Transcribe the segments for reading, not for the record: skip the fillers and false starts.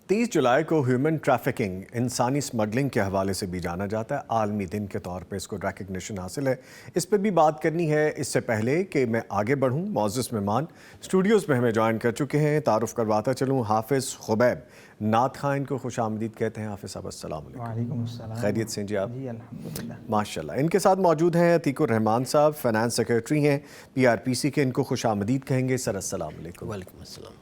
تیس جولائی کو human trafficking انسانی اسمگلنگ کے حوالے سے بھی جانا جاتا ہے، عالمی دن کے طور پہ اس کو ریکگنیشن حاصل ہے۔ اس پہ بھی بات کرنی ہے۔ اس سے پہلے کہ میں آگے بڑھوں، معزز مہمان اسٹوڈیوز میں ہمیں جوائن کر چکے ہیں، تعارف کرواتا چلوں۔ حافظ خبیب نعت خواں ان کو خوش آمدید کہتے ہیں۔ حافظ صاحب السلام علیکم۔ وعلیکم السلام۔ خیریت سے جی آپ؟ جی الحمدللہ ماشاءاللہ۔ ان کے ساتھ موجود ہیں عتیق الرحمان صاحب، فائنانس سیکریٹری ہیں PRPC کے، ان کو خوش آمدید کہیں گے سر، السلام علیکم۔ وعلیکم السلام۔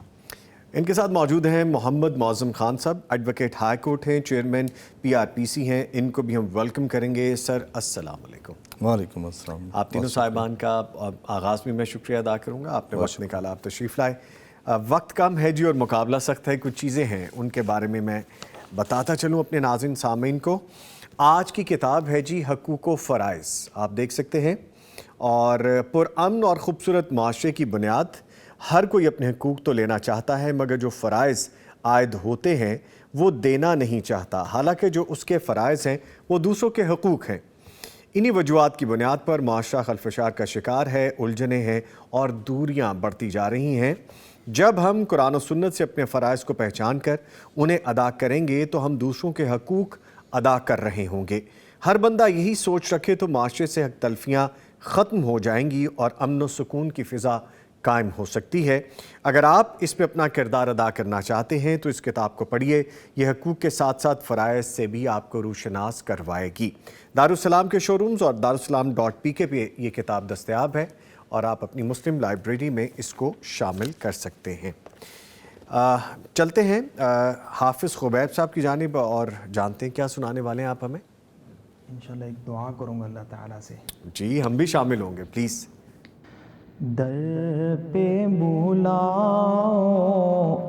ان کے ساتھ موجود ہیں محمد معظم خان صاحب، ایڈوکیٹ ہائی کورٹ ہیں، چیئرمین PRPC ہیں، ان کو بھی ہم ویلکم کریں گے سر، السلام علیکم۔ وعلیکم السلام۔ آپ تینوں صاحبان کا آغاز میں شکریہ ادا کروں گا، آپ نے وقت نکالا، آپ تشریف لائے۔ وقت کم ہے جی اور مقابلہ سخت ہے، کچھ چیزیں ہیں ان کے بارے میں بتاتا چلوں اپنے ناظرین سامعین کو۔ آج کی کتاب ہے جی حقوق و فرائض، آپ دیکھ سکتے ہیں، اور پرامن اور خوبصورت معاشرے کی بنیاد، ہر کوئی اپنے حقوق تو لینا چاہتا ہے مگر جو فرائض عائد ہوتے ہیں وہ دینا نہیں چاہتا، حالانکہ جو اس کے فرائض ہیں وہ دوسروں کے حقوق ہیں۔ انہی وجوہات کی بنیاد پر معاشرہ خلفشار کا شکار ہے، الجھنیں ہیں اور دوریاں بڑھتی جا رہی ہیں۔ جب ہم قرآن و سنت سے اپنے فرائض کو پہچان کر انہیں ادا کریں گے تو ہم دوسروں کے حقوق ادا کر رہے ہوں گے۔ ہر بندہ یہی سوچ رکھے تو معاشرے سے حق تلفیاں ختم ہو جائیں گی اور امن و سکون کی فضا قائم ہو سکتی ہے۔ اگر آپ اس میں اپنا کردار ادا کرنا چاہتے ہیں تو اس کتاب کو پڑھیے، یہ حقوق کے ساتھ ساتھ فرائض سے بھی آپ کو روشناس کروائے گی۔ دارالسلام کے شو رومز اور darussalam.pk پہ یہ کتاب دستیاب ہے اور آپ اپنی مسلم لائبریری میں اس کو شامل کر سکتے ہیں۔ چلتے ہیں حافظ خبیب صاحب کی جانب اور جانتے ہیں کیا سنانے والے ہیں آپ ہمیں۔ انشاءاللہ ایک دعا کروں گا اللہ تعالیٰ سے۔ جی ہم بھی شامل ہوں گے پلیز۔ در پہ بلاؤ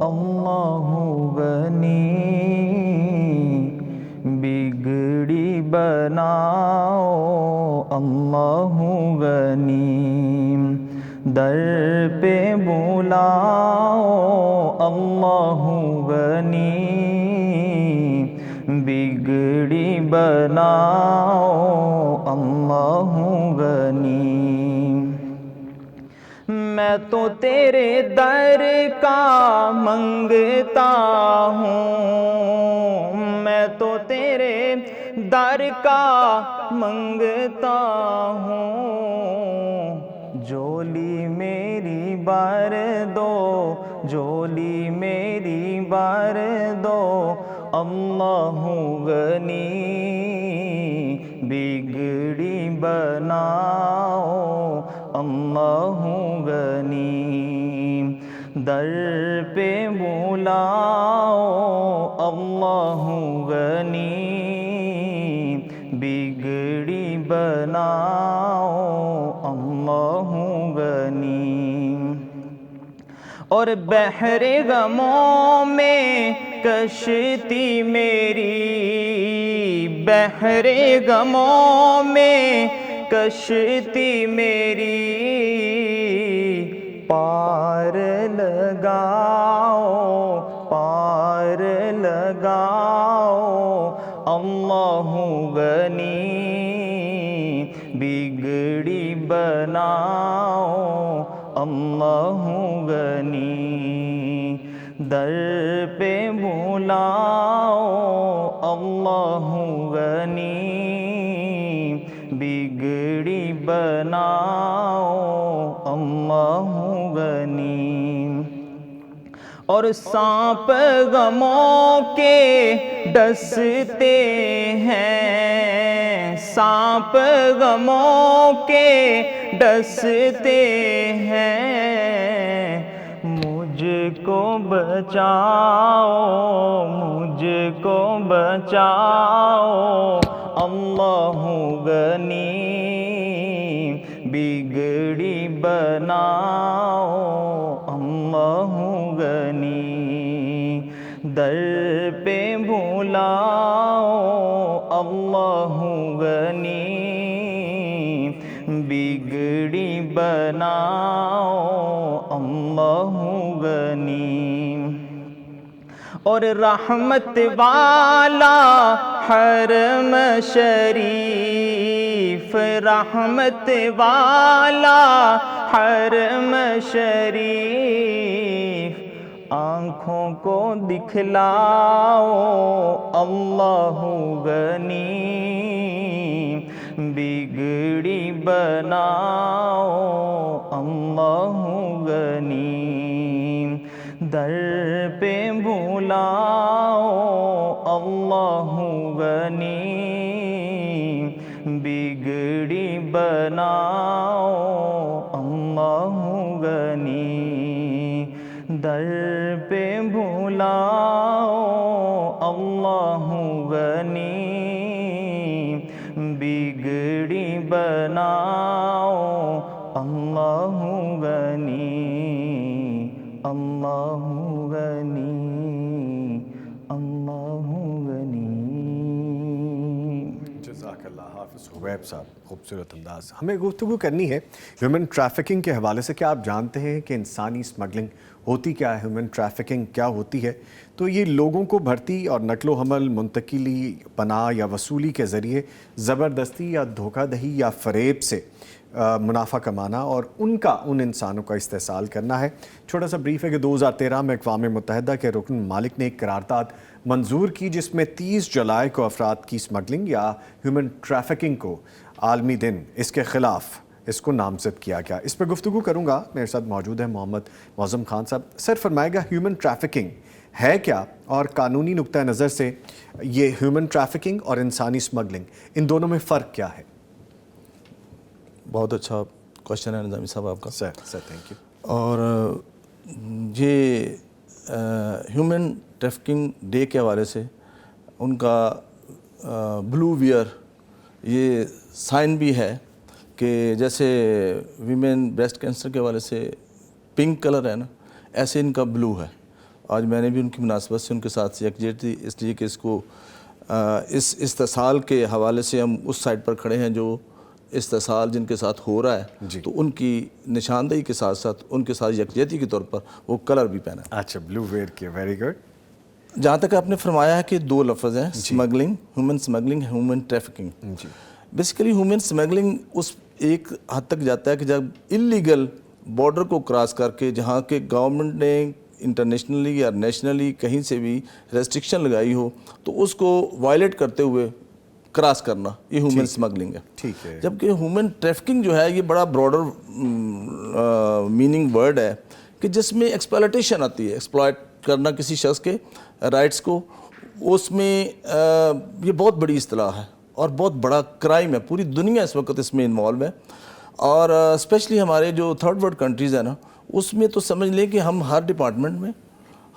اللہ غنی، بگڑی بناؤ اللہ غنی، در پہ بلاؤ اللہ غنی، بگڑی بناؤ اللہ غنی۔ میں تو تیرے در کا منگتا ہوں، میں تو تیرے در کا منگتا ہوں، جھولی میری بھر دو، جھولی میری بھر دو اللہ غنی، بگڑی بناؤ اللہ غنی، در پہ بلاؤ اللہ غنی، بگڑی بناؤ اللہ غنی۔ اور بحر غموں میں کشتی میری، بحر غموں میں کشتی میری، پار لگاؤ پار لگاؤ اللہ غنی، بگڑی بناؤ اللہ غنی، در پہ بلاؤ اللہ غنی، بگڑی بناؤ اللہ غنی۔ اور سانپ غموں کے ڈستے ہیں، سانپ غموں کے ڈستے ہیں، مجھ کو بچاؤ مجھ کو بچاؤ اللہ غنی، بگڑی بناؤ اللہ غنی، در پہ بھلاؤ اللہ غنی بگڑی بناؤ اللہ غنی اور رحمت والا حرم شریف رحمت والا حرم شریف آنکھوں کو دکھلاؤ اللہ غنی بگڑی بناؤ اللہ غنی در پہ بھلاؤ اللہ غنی بگڑی بناؤ اللہ غنی در پہ بھلاؤ اللہ غنی بگڑی بناؤ اللہ غنی اللہ غنی اللہ غنی. جزاک اللہ حافظ حبیب صاحب، خوبصورت انداز. ہمیں گفتگو کرنی ہے ہیومن ٹریفکنگ کے حوالے سے. کیا آپ جانتے ہیں کہ انسانی اسمگلنگ ہوتی کیا ہے؟ ہیومن ٹریفکنگ کیا ہوتی ہے؟ تو یہ لوگوں کو بھرتی اور نقل و حمل، منتقلی، پناہ یا وصولی کے ذریعے زبردستی یا دھوکہ دہی یا فریب سے منافع کمانا اور ان انسانوں کا استحصال کرنا ہے. چھوٹا سا بریف ہے کہ 2013 میں اقوام متحدہ کے رکن ممالک نے ایک قرارداد منظور کی جس میں 30 جولائی کو افراد کی اسمگلنگ یا ہیومن ٹریفکنگ کو عالمی دن اس کے خلاف اس کو نامزد کیا گیا. اس پہ گفتگو کروں گا. میرے ساتھ موجود ہے محمد معظم خان صاحب. سر فرمائے گا ہیومن ٹریفکنگ ہے کیا، اور قانونی نقطہ نظر سے یہ ہیومن ٹریفکنگ اور انسانی اسمگلنگ ان دونوں میں فرق کیا ہے؟ بہت اچھا کوشچن ہے نظامی صاحب آپ کا. Sir thank you. اور یہ ہیومن ٹریفکنگ ڈے کے حوالے سے ان کا بلو ویئر یہ سائن بھی ہے کہ جیسے ویمن بریسٹ کینسر کے حوالے سے پنک کلر ہے نا، ایسے ان کا بلو ہے. آج میں نے بھی ان کی مناسبت سے ان کے ساتھ یکجہتی اس لیے کہ اس کو اس استحصال کے حوالے سے ہم اس سائڈ پر کھڑے ہیں جو استحصال جن کے ساتھ ہو رہا ہے جی. تو ان کی نشاندہی کے ساتھ ساتھ ان کے ساتھ یکجہتی کے طور پر وہ کلر بھی پہنا ہے. اچھا، بلو ویئر کے. Very good. جہاں تک آپ نے فرمایا ہے کہ دو لفظ ہیں، smuggling, human smuggling, human trafficking. جی. بیسیکلی ہیومن اسمگلنگ اس ایک حد تک جاتا ہے کہ جب انلیگل بارڈر کو کراس کر کے جہاں کہ گورنمنٹ نے انٹرنیشنلی یا نیشنلی کہیں سے بھی ریسٹرکشن لگائی ہو تو اس کو وائلیٹ کرتے ہوئے کراس کرنا، یہ ہیومن اسمگلنگ ہے. ٹھیک ہے. جبکہ ہیومن ٹریفکنگ جو ہے یہ بڑا براڈر میننگ ورڈ ہے کہ جس میں ایکسپلائٹیشن آتی ہے، ایکسپلائٹ کرنا کسی شخص کے رائٹس کو. اس میں یہ بہت بڑی اصطلاح ہے اور بہت بڑا کرائم ہے. پوری دنیا اس وقت اس میں انوالو ہے، اور اسپیشلی ہمارے جو تھرڈ ورلڈ کنٹریز ہیں نا، اس میں تو سمجھ لیں کہ ہم ہر ڈپارٹمنٹ میں،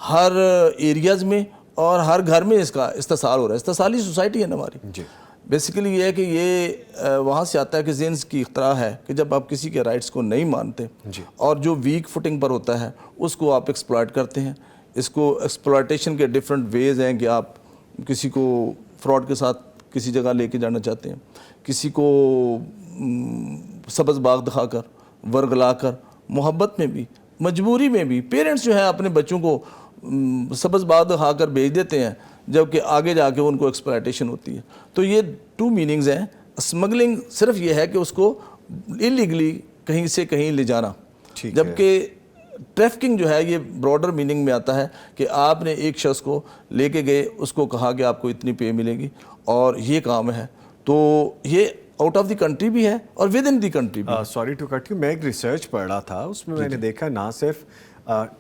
ہر ایریاز میں اور ہر گھر میں اس کا استحصال ہو رہا ہے. استحصالی سوسائٹی ہے نا ہماری. جی. بیسیکلی یہ ہے کہ یہ وہاں سے آتا ہے کہ ذہن کی اختراع ہے کہ جب آپ کسی کے رائٹس کو نہیں مانتے اور جو ویک فوٹنگ پر ہوتا ہے اس کو آپ ایکسپلائٹ کرتے ہیں. اس کو ایکسپلائٹیشن کے ڈفرینٹ ویز ہیں کہ آپ کسی کو فراڈ کے ساتھ کسی جگہ لے کے جانا چاہتے ہیں، کسی کو سبز باغ دکھا کر، ورگلا کر، محبت میں بھی، مجبوری میں بھی. پیرنٹس جو ہیں اپنے بچوں کو سبز باغ دکھا کر بھیج دیتے ہیں جبکہ آگے جا کے ان کو ایکسپلائٹیشن ہوتی ہے. تو یہ ٹو میننگز ہیں. اسمگلنگ صرف یہ ہے کہ اس کو انلیگلی کہیں سے کہیں لے جانا، جبکہ ٹریفکنگ جو ہے یہ براڈر میننگ میں آتا ہے کہ آپ نے ایک شخص کو لے کے گئے، اس کو کہا کہ آپ کو اتنی پے ملے گی اور یہ کام ہے. تو یہ آؤٹ آف دی کنٹری بھی ہے اور ود ان دی کنٹری بھی. Sorry to cut you. میں ایک ریسرچ پڑھ رہا تھا، اس میں نے دیکھا نہ صرف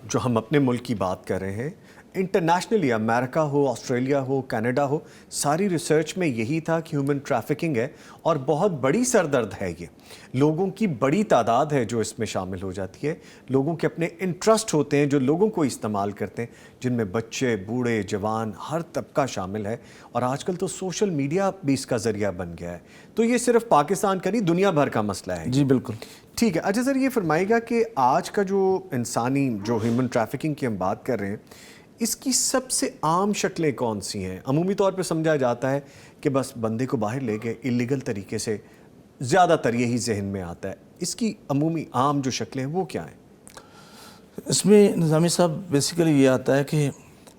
جو ہم اپنے ملک کی بات کر رہے ہیں، انٹرنیشنلی امریکہ ہو، آسٹریلیا ہو، کینیڈا ہو، ساری ریسرچ میں یہی تھا کہ ہیومن ٹریفکنگ ہے اور بہت بڑی سردرد ہے. یہ لوگوں کی بڑی تعداد ہے جو اس میں شامل ہو جاتی ہے. لوگوں کے اپنے انٹرسٹ ہوتے ہیں جو لوگوں کو استعمال کرتے ہیں، جن میں بچے، بوڑھے، جوان، ہر طبقہ شامل ہے. اور آج کل تو سوشل میڈیا بھی اس کا ذریعہ بن گیا ہے. تو یہ صرف پاکستان کا نہیں، دنیا بھر کا مسئلہ ہے. جی بالکل ٹھیک ہے. اچھا سر، یہ فرمائے گا کہ آج کا جو انسانی جو ہیومن ٹریفکنگ کی ہم بات کر رہے ہیں، اس کی سب سے عام شکلیں کون سی ہیں؟ عمومی طور پہ سمجھا جاتا ہے کہ بس بندے کو باہر لے کے اللیگل طریقے سے، زیادہ تر یہی ذہن میں آتا ہے. اس کی عمومی عام جو شکلیں ہیں وہ کیا ہیں؟ اس میں نظامی صاحب بیسیکلی یہ آتا ہے کہ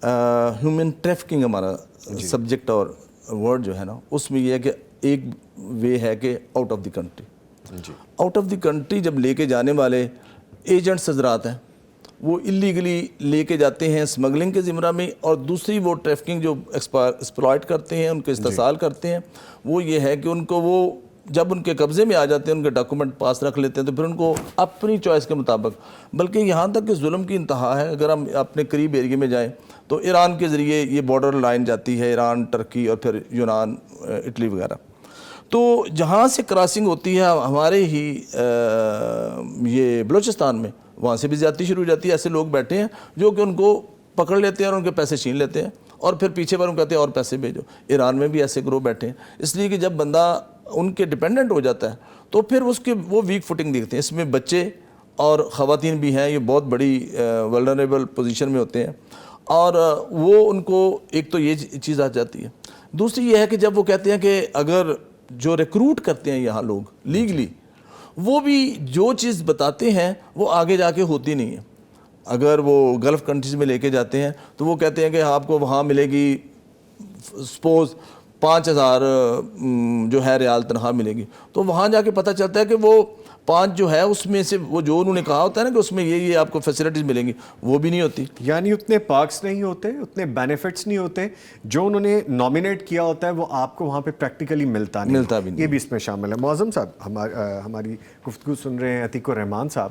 ہیومن ٹریفکنگ ہمارا سبجیکٹ اور ورڈ جو ہے نا، اس میں یہ ہے کہ ایک وے ہے کہ آؤٹ آف دی کنٹری. جی. آؤٹ آف دی کنٹری جب لے کے جانے والے ایجنٹس حضرات ہیں، وہ اللیگلی لے کے جاتے ہیں اسمگلنگ کے زمرہ میں، اور دوسری وہ ٹریفکنگ جو ایکسپلائٹ کرتے ہیں، ان کے استحصال کرتے ہیں، وہ یہ ہے کہ ان کو وہ جب ان کے قبضے میں آ جاتے ہیں، ان کے ڈاکومنٹ پاس رکھ لیتے ہیں، تو پھر ان کو اپنی چوائس کے مطابق، بلکہ یہاں تک کہ ظلم کی انتہا ہے. اگر ہم اپنے قریب ایریے میں جائیں تو ایران کے ذریعے یہ بارڈر لائن جاتی ہے، ایران، ٹرکی اور پھر یونان، اٹلی وغیرہ. تو جہاں سے کراسنگ ہوتی ہے ہمارے ہی یہ بلوچستان میں، وہاں سے بھی زیادتی شروع ہو جاتی ہے. ایسے لوگ بیٹھے ہیں جو کہ ان کو پکڑ لیتے ہیں اور ان کے پیسے چھین لیتے ہیں، اور پھر پیچھے پر ان کہتے ہیں اور پیسے بھیجو. ایران میں بھی ایسے گروہ بیٹھے ہیں، اس لیے کہ جب بندہ ان کے ڈیپینڈنٹ ہو جاتا ہے تو پھر اس کے وہ ویک فوٹنگ دیکھتے ہیں. اس میں بچے اور خواتین بھی ہیں، یہ بہت بڑی ولنریبل پوزیشن میں ہوتے ہیں، اور وہ ان کو ایک تو یہ چیز آ جاتی ہے. دوسری یہ ہے کہ جب وہ کہتے ہیں کہ اگر جو ریکروٹ کرتے ہیں یہاں لوگ لیگلی، وہ بھی جو چیز بتاتے ہیں وہ آگے جا کے ہوتی نہیں ہے. اگر وہ گلف کنٹریز میں لے کے جاتے ہیں تو وہ کہتے ہیں کہ آپ کو وہاں ملے گی سپوز 5,000 جو ہے ریال تنخواہ ملے گی، تو وہاں جا کے پتہ چلتا ہے کہ وہ 5 جو ہے اس میں سے وہ جو انہوں نے کہا ہوتا ہے نا کہ اس میں یہ آپ کو فیسلٹیز ملیں گی، وہ بھی نہیں ہوتی. یعنی اتنے پارکس نہیں ہوتے، اتنے بینیفٹس نہیں ہوتے جو انہوں نے نامینیٹ کیا ہوتا ہے، وہ آپ کو وہاں پہ پریکٹیکلی ملتا بھی نہیں. یہ بھی اس میں شامل ہے. معظم صاحب ہماری گفتگو سن رہے ہیں، عتیق الرحمان صاحب.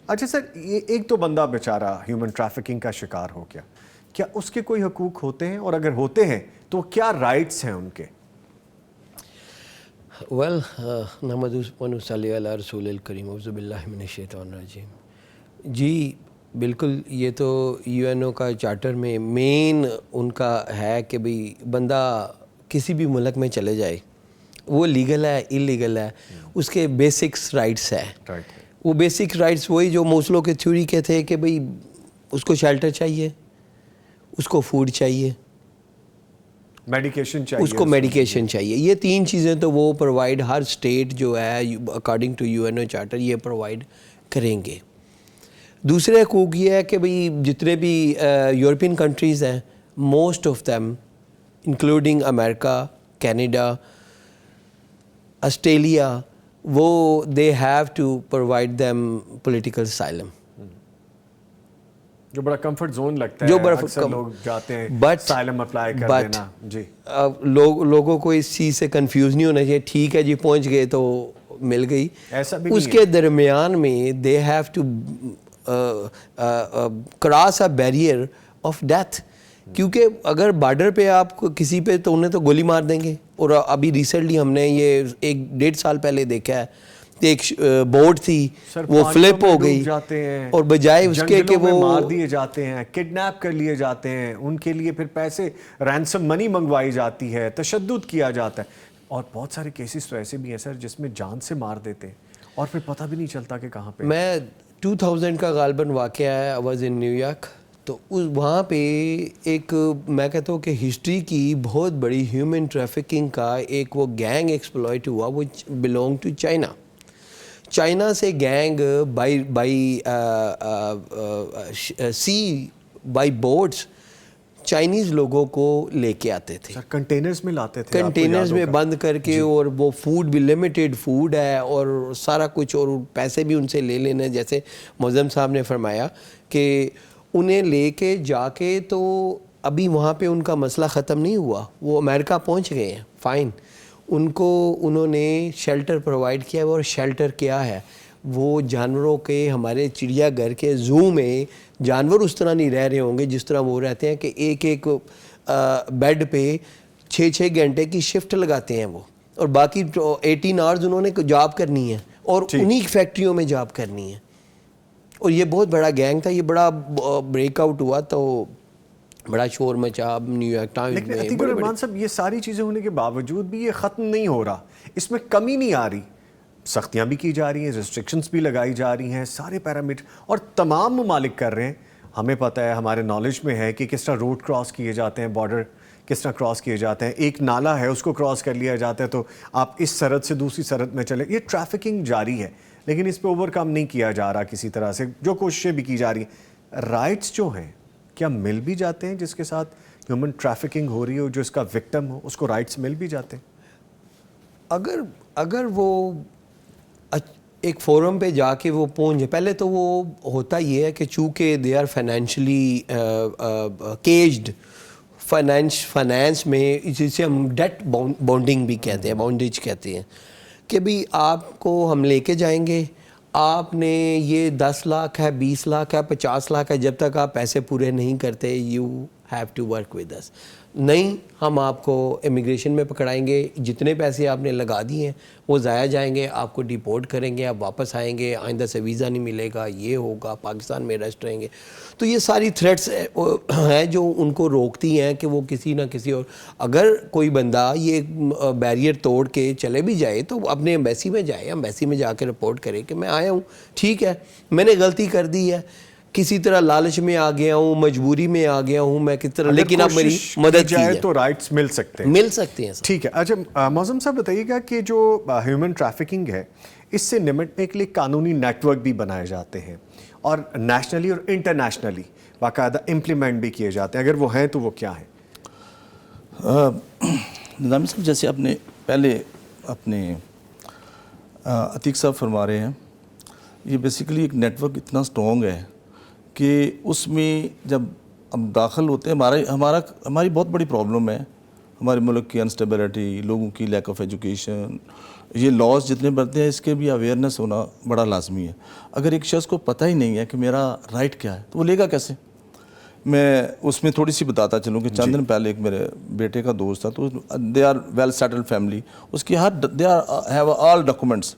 اچھا سر، یہ ایک تو بندہ بیچارہ ہیومن ٹریفکنگ کا شکار ہو گیا، کیا اس کے کوئی حقوق ہوتے ہیں، اور اگر ہوتے ہیں تو کیا رائٹس ہیں ان کے؟ ویل نحمد و صلی علی رسول الکریم، اعوذ باللہ من الشیطان الرجیم. جی بالکل، یہ تو یو این او کا چارٹر میں مین ان کا ہے کہ بھئی بندہ کسی بھی ملک میں چلے جائے، وہ لیگل ہے اللیگل ہے، اس کے بیسکس رائٹس ہے. وہ بیسک رائٹس وہی جو موسلو کے تھیوری کے تھے کہ بھئی اس کو شیلٹر چاہیے، اس کو فوڈ چاہیے، میڈیکیشن چاہیے، اس کو میڈیکیشن چاہیے. یہ 3 چیزیں تو وہ پرووائڈ ہر اسٹیٹ جو ہے according to U N O charter یہ پرووائڈ کریں گے. دوسرے حقوق یہ ہے کہ بھئی جتنے بھی یورپین کنٹریز ہیں، most of them including America, Canada, Australia, وہ they have to provide them political asylum. جو بڑا کمفرٹ زون لگتا ہے، اکثر لوگ جاتے ہیں اسائلم اپلائی کر دینا. جی، لوگوں کو اس چیز سے کنفیوز نہیں ہونا چاہیے. ٹھیک ہے جی، پہنچ گئے تو مل گئی. ایسا بھی اس کے درمیان میں they have to cross a barrier of death. کیونکہ اگر بارڈر پہ آپ کسی پہ تو انہیں تو گولی مار دیں گے. اور ابھی ریسنٹلی ہم نے یہ 1-1.5 سال پہلے دیکھا ہے، ایک بوٹ تھی وہ فلپ ہو گئی، اور بجائے اس کے کہ وہ مار دیے جاتے ہیں، کڈنیپ کر لیے جاتے ہیں، ان کے لیے پھر پیسے رینسم منی منگوائی جاتی ہے، تشدد کیا جاتا ہے. اور بہت سارے کیسز تو ایسے بھی ہیں سر جس میں جان سے مار دیتے ہیں اور پھر پتہ بھی نہیں چلتا کہ کہاں پہ. میں 2000 کا غالباً واقعہ ہے، I was in new York. تو وہاں پہ ایک میں کہتا ہوں کہ ہسٹری کی بہت بڑی ہیومن ٹریفکنگ کا ایک وہ گینگ ایکسپلائٹ ہوا، وہ بلونگ ٹو چائنا. چائنا سے gang by sea, by boats Chinese لوگوں کو لے کے آتے تھے، کنٹینرز میں لاتے تھے، کنٹینرز میں بند کر کے. اور وہ فوڈ بھی لمیٹیڈ فوڈ ہے اور سارا کچھ، اور پیسے بھی ان سے لے لینے. جیسے معظم صاحب نے فرمایا کہ انہیں لے کے جا کے، تو ابھی وہاں پہ ان کا مسئلہ ختم نہیں ہوا، وہ امریکہ پہنچ گئے ہیں، فائن. ان کو انہوں نے شیلٹر پرووائڈ کیا. اور شیلٹر کیا ہے؟ وہ جانوروں کے، ہمارے چڑیا گھر کے زو میں جانور اس طرح نہیں رہ رہے ہوں گے جس طرح وہ رہتے ہیں کہ ایک بیڈ پہ 6 گھنٹے کی شفٹ لگاتے ہیں وہ، اور باقی 18 آورز انہوں نے جاب کرنی ہے اور انہی فیکٹریوں میں جاب کرنی ہے. اور یہ بہت بڑا گینگ تھا، یہ بڑا بریک آؤٹ ہوا تو بڑا شور مچا نیو یارک ٹائمز میں. لیکن عتیق الرحمان صاحب، یہ ساری چیزیں ہونے کے باوجود بھی یہ ختم نہیں ہو رہا، اس میں کمی نہیں آ رہی. سختیاں بھی کی جا رہی ہیں، ریسٹرکشنز بھی لگائی جا رہی ہیں، سارے پیرامیٹر، اور تمام ممالک کر رہے ہیں. ہمیں پتہ ہے, ہمارے نالج میں ہے کہ کس طرح روڈ کراس کیے جاتے ہیں, بارڈر کس طرح کراس کیے جاتے ہیں, ایک نالا ہے اس کو کراس کر لیا جاتا ہے تو آپ اس سرحد سے دوسری سرحد میں چلے. یہ ٹریفکنگ جاری ہے لیکن اس پہ اوور کم نہیں کیا جا رہا کسی طرح سے, جو کوششیں بھی کی جا رہی ہیں. رائٹس جو ہیں کیا مل بھی جاتے ہیں جس کے ساتھ ہیومن ٹریفکنگ ہو رہی ہو, جو اس کا وکٹم ہو اس کو رائٹس مل بھی جاتے ہیں؟ اگر وہ ایک فورم پہ جا کے وہ پہنچ, پہلے تو وہ ہوتا یہ ہے کہ چونکہ they are financially caged, finance میں جسے ہم ڈیٹ بانڈنگ بھی کہتے ہیں, باؤنڈیج کہتے ہیں, کہ بھی آپ کو ہم لے کے جائیں گے, آپ نے یہ 10 لاکھ ہے, 20 لاکھ ہے, 50 لاکھ ہے, جب تک آپ پیسے پورے نہیں کرتے you have to work with us. نہیں, ہم آپ کو امیگریشن میں پکڑائیں گے, جتنے پیسے آپ نے لگا دیے ہیں وہ ضائع جائیں گے, آپ کو ڈیپورٹ کریں گے, آپ واپس آئیں گے, آئندہ سے ویزا نہیں ملے گا, یہ ہوگا, پاکستان میں ریسٹ رہیں گے. تو یہ ساری تھریٹس ہیں جو ان کو روکتی ہیں کہ وہ کسی نہ کسی اور, اگر کوئی بندہ یہ بیریئر توڑ کے چلے بھی جائے تو اپنے ایمبیسی میں جائے, ایمبیسی میں جا کے رپورٹ کرے کہ میں آیا ہوں, ٹھیک ہے میں نے غلطی کر دی ہے, کسی طرح لالچ میں آ گیا ہوں, مجبوری میں آ گیا ہوں میں کس طرح, لیکن اب میری مدد کی جائے ہے تو رائٹس مل سکتے ہیں. مل سکتے ہیں. ٹھیک ہے. اچھا معظم صاحب بتائیے گا کہ جو ہیومن ٹریفکنگ ہے اس سے نمٹنے کے لیے قانونی نیٹ ورک بھی بنائے جاتے ہیں اور نیشنلی اور انٹرنیشنلی باقاعدہ امپلیمنٹ بھی کیے جاتے ہیں, اگر وہ ہیں تو وہ کیا ہیں؟ نظامی صاحب جیسے آپ نے پہلے اپنے عتیق صاحب فرما رہے ہیں, یہ بیسیکلی ایک نیٹ ورک اتنا سٹرونگ ہے کہ اس میں جب ہم داخل ہوتے ہیں, ہماری بہت بڑی پرابلم ہے ہمارے ملک کی انسٹیبلٹی, لوگوں کی لیک آف ایجوکیشن, یہ لاز جتنے بنتے ہیں اس کے بھی اویئرنیس ہونا بڑا لازمی ہے. اگر ایک شخص کو پتہ ہی نہیں ہے کہ میرا رائٹ کیا ہے تو وہ لے گا کیسے؟ میں اس میں تھوڑی سی بتاتا چلوں کہ چند دن پہلے ایک میرے بیٹے کا دوست تھا, تو they are well settled family, اس کی دے ہیو آل ڈاکومنٹس,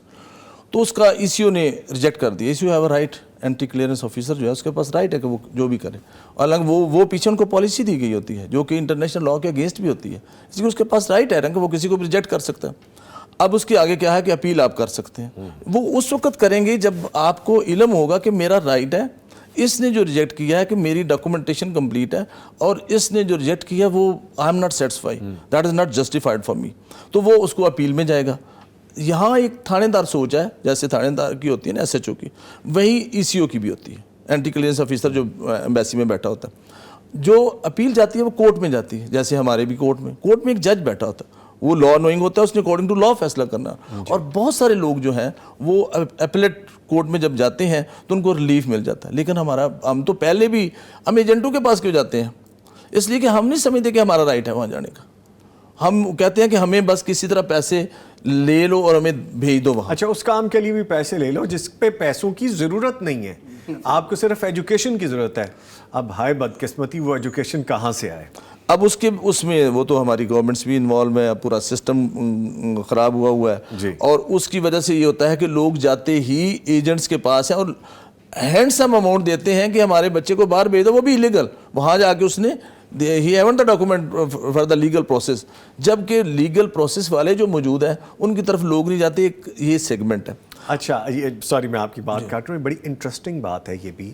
تو اس کا ای سی او نے ریجیکٹ کر دیا. E C O have a right, entry clearance officer جو ہے اس کے پاس رائٹ ہے کہ وہ جو بھی کرے, حالانکہ وہ پیچھے ان کو پالیسی دی گئی ہوتی ہے جو کہ انٹرنیشنل لاء کے اگینسٹ بھی ہوتی ہے, اس لیے اس کے پاس رائٹ ہے کہ وہ کسی کو بھی ریجیکٹ کر سکتا ہے. اب اس کے آگے کیا ہے کہ اپیل آپ کر سکتے ہیں, وہ اس وقت کریں گے جب آپ کو علم ہوگا کہ میرا رائٹ ہے, اس نے جو ریجیکٹ کیا ہے کہ میری ڈاکومنٹیشن کمپلیٹ ہے, اور اس نے جو ریجیکٹ کیا وہ I am not satisfy, that is not justified for me, تو وہ اس کو اپیل میں جائے گا. یہاں ایک تھانے دار سوچ ہے, جیسے تھانے دار کی ہوتی ہے نا ایس ایچ او کی, وہی ای سی او کی بھی ہوتی ہے, اینٹی کلیئرنس آفیسر جو ایمبیسی میں بیٹھا ہوتا ہے. جو اپیل جاتی ہے وہ کورٹ میں جاتی ہے, جیسے ہمارے بھی کورٹ میں ایک جج بیٹھا ہوتا ہے, وہ لا نوئنگ ہوتا ہے, اس نے اکارڈنگ ٹو لا فیصلہ کرنا. اور بہت سارے لوگ جو ہیں وہ اپیلیٹ کورٹ میں جب جاتے ہیں تو ان کو ریلیف مل جاتا ہے. لیکن ہم تو پہلے بھی ہم ایجنٹوں کے پاس کیوں جاتے ہیں؟ اس لیے کہ ہم نہیں سمجھتے کہ ہمارا رائٹ ہے وہاں جانے کا. ہم کہتے ہیں کہ ہمیں بس کسی طرح پیسے لے لو اور ہمیں بھیج دو وہاں. اچھا, اس کام کے لیے بھی پیسے لے لو جس پہ پیسوں کی ضرورت نہیں ہے, آپ کو صرف ایجوکیشن کی ضرورت ہے. اب ہائے بدقسمتی, وہ ایجوکیشن کہاں سے آئے؟ اب اس میں وہ تو ہماری گورنمنٹس بھی انوالو ہے, پورا سسٹم خراب ہوا ہے, اور اس کی وجہ سے یہ ہوتا ہے کہ لوگ جاتے ہی ایجنٹس کے پاس ہیں اور ہینڈ سم اماؤنٹ دیتے ہیں کہ ہمارے بچے کو باہر بھیج دو, وہ بھی ایلیگل, وہاں جا کے اس نے ہی haven't the document for the legal process, جبکہ لیگل پروسیس والے جو موجود ہیں ان کی طرف لوگ نہیں جاتے. ایک یہ سیگمنٹ ہے. اچھا, سوری میں آپ کی بات کاٹ رہا ہوں, بڑی انٹرسٹنگ بات ہے. یہ بھی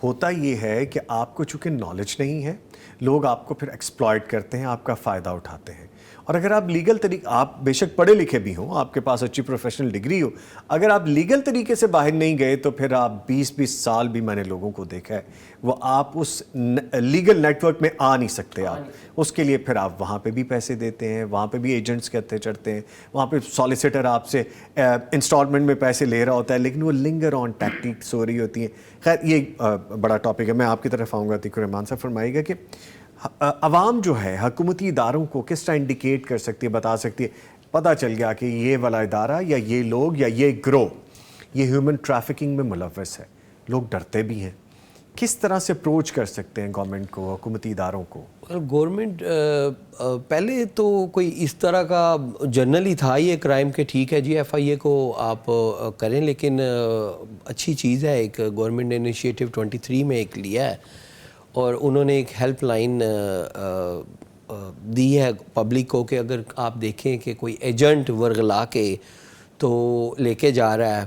ہوتا یہ ہے کہ آپ کو چونکہ نالج نہیں ہے, لوگ آپ کو پھر ایکسپلائٹ کرتے ہیں, آپ کا فائدہ اٹھاتے ہیں. اور اگر آپ لیگل طریقے, آپ بے شک پڑھے لکھے بھی ہوں, آپ کے پاس اچھی پروفیشنل ڈگری ہو, اگر آپ لیگل طریقے سے باہر نہیں گئے تو پھر آپ 20 سال بھی, میں نے لوگوں کو دیکھا ہے, وہ آپ اس لیگل نیٹ ورک میں آ نہیں سکتے. آپ اس کے لیے پھر آپ وہاں پہ بھی پیسے دیتے ہیں, وہاں پہ بھی ایجنٹس کے ہتھے چڑھتے ہیں, وہاں پہ سالیسیٹر آپ سے انسٹالمنٹ میں پیسے لے رہا ہوتا ہے, لیکن وہ لنگر آن ٹیکٹکس ہو رہی ہوتی ہیں. خیر یہ بڑا ٹاپک ہے, میں آپ کی طرف آؤں گا. عتیق الرحمان صاحب فرمائے گا کہ عوام جو ہے حکومتی اداروں کو کس طرح انڈیکیٹ کر سکتی ہے, بتا سکتی ہے, پتہ چل گیا کہ یہ والا ادارہ یا یہ لوگ یا یہ گروہ یہ ہیومن ٹریفکنگ میں ملوث ہے. لوگ ڈرتے بھی ہیں, کس طرح سے اپروچ کر سکتے ہیں گورنمنٹ کو, حکومتی اداروں کو؟ گورنمنٹ پہلے تو کوئی اس طرح کا جنرلی تھا یہ کرائم کہ ٹھیک ہے جی ایف آئی اے کو آپ کریں, لیکن اچھی چیز ہے, ایک گورنمنٹ نے انیشیٹو 23 میں ایک لیا ہے, اور انہوں نے ایک ہیلپ لائن دی ہے پبلک کو کہ اگر آپ دیکھیں کہ کوئی ایجنٹ ورغلا کے تو لے کے جا رہا ہے,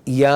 یا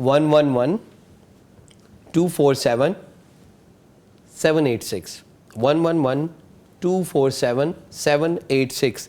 111-247-786 111-247-786।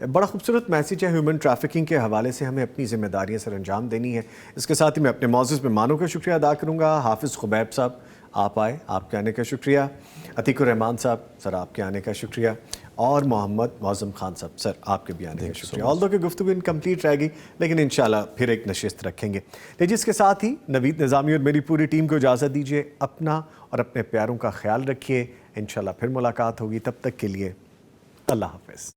بڑا خوبصورت میسیج ہے ہیومن ٹریفکنگ کے حوالے سے ہمیں اپنی ذمہ داریاں سر انجام دینی ہے. اس کے ساتھ ہی میں اپنے معزز مہمانوں کا شکریہ ادا کروں گا. حافظ خبیب صاحب آپ آئے, آپ کے آنے کا شکریہ. عتیق الرحمان صاحب سر آپ کے آنے کا شکریہ. اور محمد معظم خان صاحب سر آپ کے بھی آنے کا شکریہ. آلدو کہ گفتگو انکمپلیٹ رہے گی لیکن انشاءاللہ پھر ایک نشست رکھیں گے. لیکن اس کے ساتھ ہی نوید نظامی اور میری پوری ٹیم کو اجازت دیجیے. اپنا اور اپنے پیاروں کا خیال رکھیے. انشاءاللہ پھر ملاقات ہوگی. تب تک کے لیے اللہ حافظ.